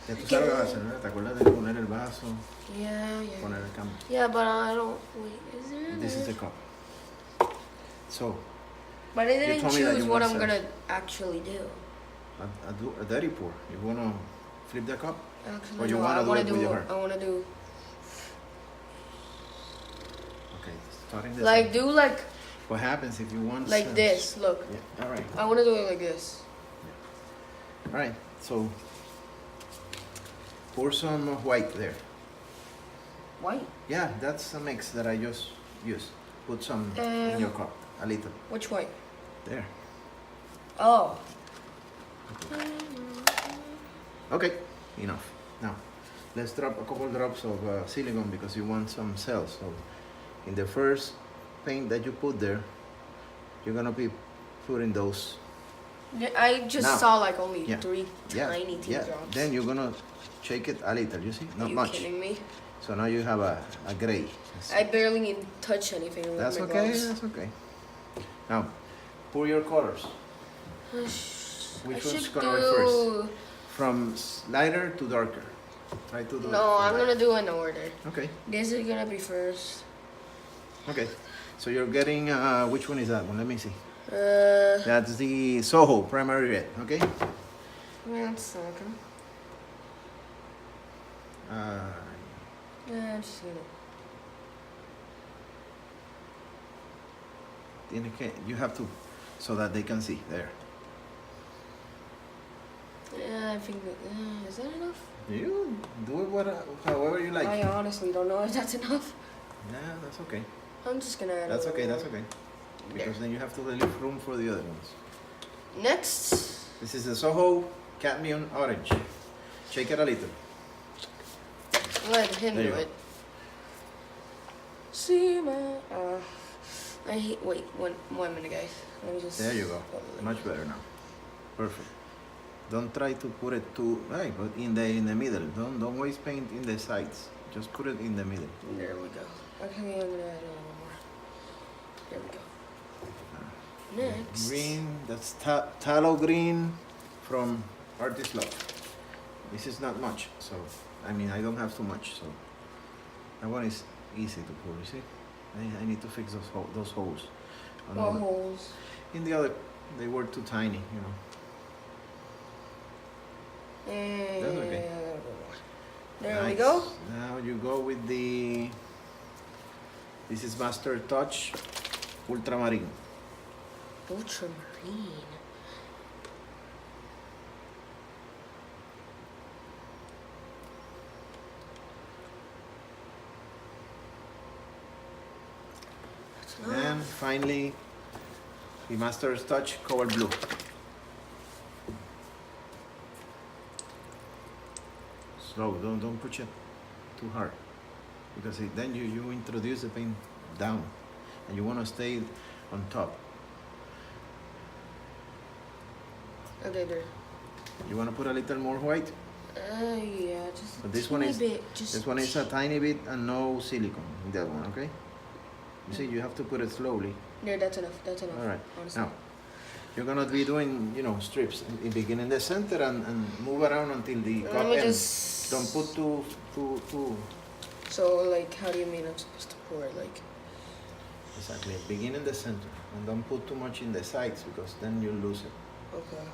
Ya tú sabes lo que vas a hacer, ¿no? ¿Te acuerdas de poner el vaso? Yeah. Poner el cambio. Yeah, but I don't. Wait, is there? This is the cup. So. But I didn't told me that choose you what want I'm cells. gonna actually do. A dirty pour. You wanna flip the cup? Actually, Or you no, wanna I do wanna it with your hand? I wanna do. Okay, starting this. Like do like. What happens if you want? Like this. Look. Yeah. All right. I wanna do it like this. All right. So pour some white there. White. Yeah, that's a mix that I just used. Put some in your cup, a little. Which white? There. Oh. Okay, enough. Now, let's drop a couple drops of silicone because you want some cells. So, in the first paint that you put there, you're gonna be putting those. Yeah, I just Now, saw like only yeah, three tiny teardrops. Then you're gonna shake it a little. You see, not Are you much. kidding me? So now you have a gray. I barely even touch anything with That's my okay. gloves. That's okay. Now, pour your colors. I Which should one's gonna be first? From lighter to darker. Try to do. No, I'm gonna do in order. Okay. This is gonna be first. Okay. So you're getting which one is that one? Let me see. Uh. That's the Soho primary red. Okay. One second. Yeah, I'm just gonna. You have to, so that they can see there. Yeah, I think that. Is that enough? You do it however you like. I honestly don't know if that's enough. Yeah, that's okay. I'm just gonna add. That's a okay. little That's more. okay. Because then you have to leave room for the other ones. Next. This is the Soho Cadmium Orange. Shake it a little. Let him There do you go. it. See my. I hate. Wait, one minute, guys. Let me just. There you go. Much better now. Perfect. Don't try to put it too right, but in the middle. Don't waste paint in the sides. Just put it in the middle. There we go. Okay, I'm gonna add a little more. There we go. Next. Green. That's tallow green from Artist Love. This is not much, so I mean I don't have too much, so that one is easy to pour. You see, I need to fix those holes. What holes? In the other, they were too tiny, you know. That's okay. There we go. Now you go with the. This is Master Touch Ultramarine. Ultramarine. And finally, the Master's Touch Cobalt Blue. Slow, don't push it too hard, because then you introduce the paint down, and you want to stay on top. Okay, there. You want to put a little more white? Yeah, just But this a one teeny is bit. Just this one is a tiny bit and no silicone in that one, okay? You see, you have to put it slowly. There, that's enough. That's enough. All right. Honestly. Now, you're gonna be doing, strips. You begin in the center and move around until the cup Let me ends. just. Don't put too. So, like, how do you mean I'm supposed to pour it? Like. Exactly. Begin in the center and don't put too much in the sides because then you lose it. Okay.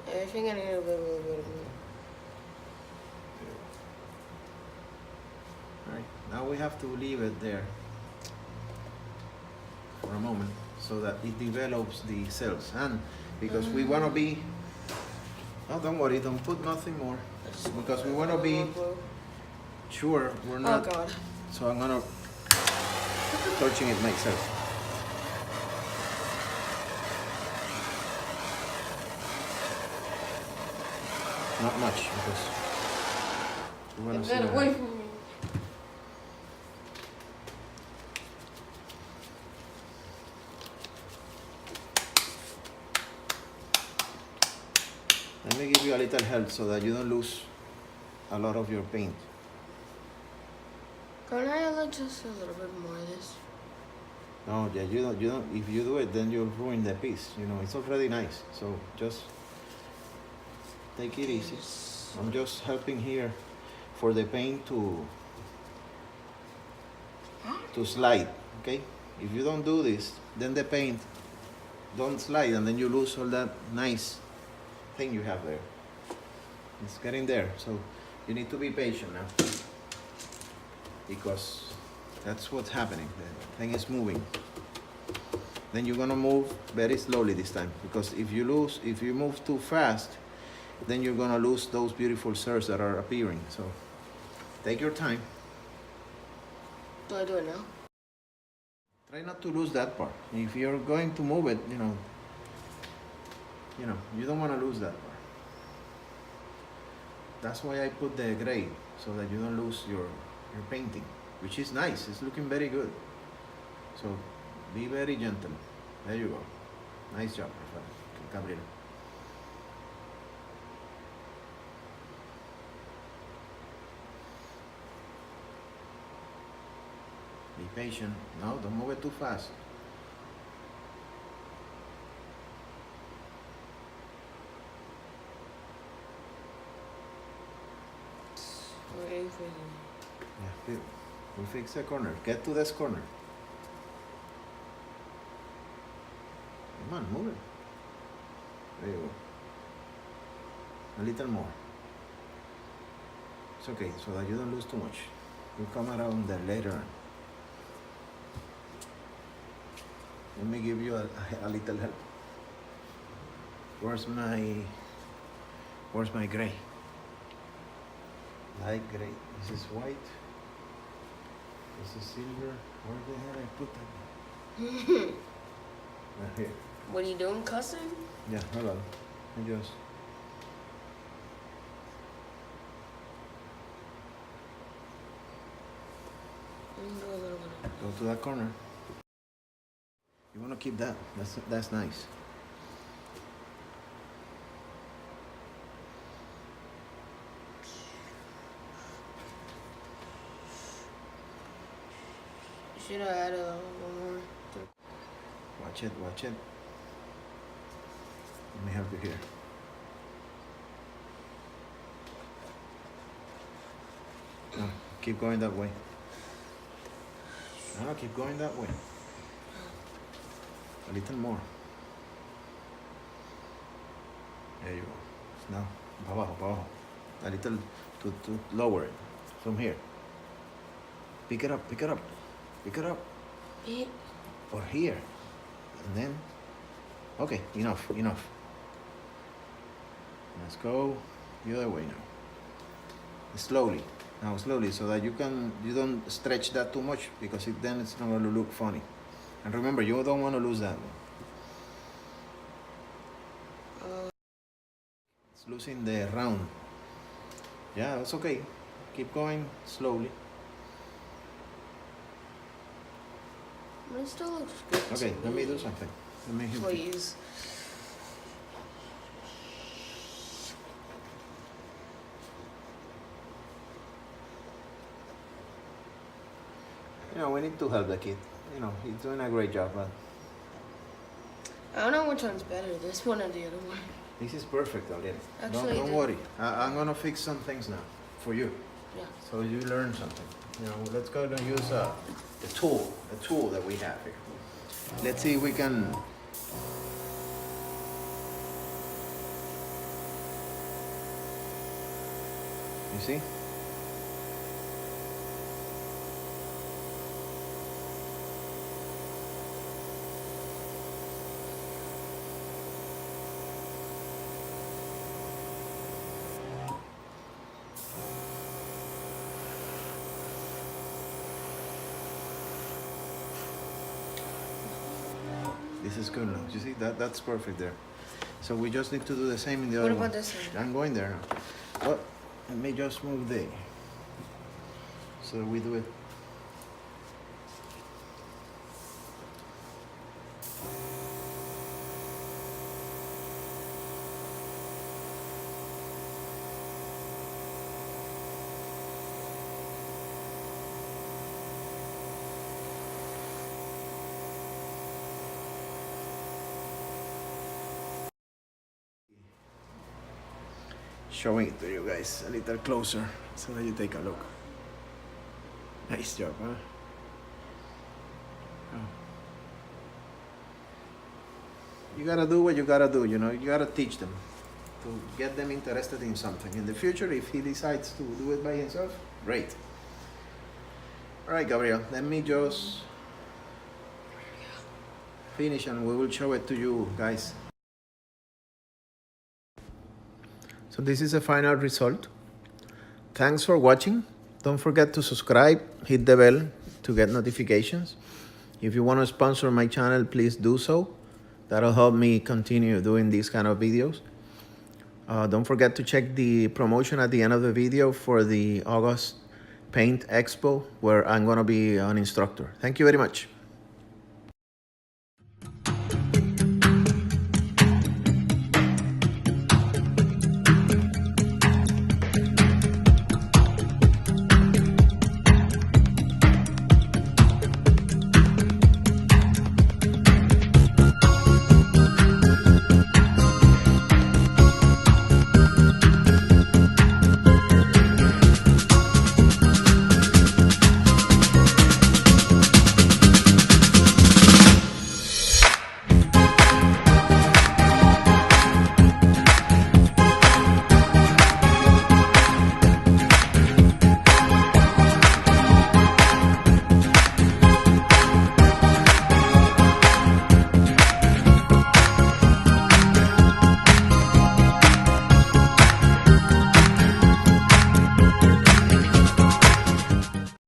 I think I need a little bit of. Right. Now we have to leave it there for a moment so that it develops the cells. And because we want to be, oh, don't worry, don't put nothing more. Because we want to be sure we're not. Oh God. So I'm gonna touching it myself. Not much because we want to see. Get away from me. Let me give you a little help so that you don't lose a lot of your paint. Can I like just a little bit more of this? No, yeah, you don't. If you do it, then you'll ruin the piece. You know, it's already nice. So just take it easy. I'm just helping here for the paint to slide. Okay. If you don't do this, then the paint don't slide, and then you lose all that nice thing you have there. It's getting there. So you need to be patient now, because that's what's happening. The thing is moving. Then you're gonna move very slowly this time, because if you move too fast, then you're gonna lose those beautiful curves that are appearing. So take your time. Do I do it now? Try not to lose that part. If you're going to move it, you don't want to lose that part. That's why I put the gray, so that you don't lose your painting, which is nice. It's looking very good. So be very gentle. There you go. Nice job, Gabriela. Be patient. No, don't move it too fast. Waiting for you. Yeah, we'll fix the corner. Get to this corner. Come on, move it. There you go. A little more. It's okay, so that you don't lose too much. You'll come around there later on. Let me give you a little help. Where's my gray? Light gray. This is white. This is silver. Where the hell I put that? Right here. What are you doing, cussing? Yeah, hold on. I just. Do a little bit. Go to that corner. You want to keep that. That's nice. Should I add one more? Watch it. Let me help you here. No, keep going that way. No, keep going that way. A little more. There you go. Now, abajo. A little to lower it from here. Pick it up. Or here. And then, okay, enough. Let's go the other way now. Slowly, so that you don't stretch that too much, because then it's not going to look funny. And remember, you don't want to lose that one. It's losing the round. Yeah, that's okay. Keep going slowly. But it still looks good. Okay, let me do something. Let me help you. Please. We need to help the kid. He's doing a great job, but I don't know which one's better, this one or the other one. this is perfect already. Actually, Don't worry. I'm gonna fix some things now for you, Yeah. so you learn something. Let's go and use the tool that we have here. Let's see if we can. You see? This is good now. You see that's perfect there. So we just need to do the same in the other one. What about this one? I'm going there now. But let me just move the. So we do it. showing it to you guys a little closer so that you take a look. Nice job, huh? Oh. You gotta do what you gotta do, you know, you gotta teach them to get them interested in something. In the future, if he decides to do it by himself, great. All right, Gabriel, let me just finish and we will show it to you guys. So this is the final result. Thanks for watching. Don't forget to subscribe, hit the bell to get notifications. If you want to sponsor my channel, please do so. That'll help me continue doing these kind of videos. Don't forget to check the promotion at the end of the video for the August Paint Expo, where I'm going to be an instructor. Thank you very much.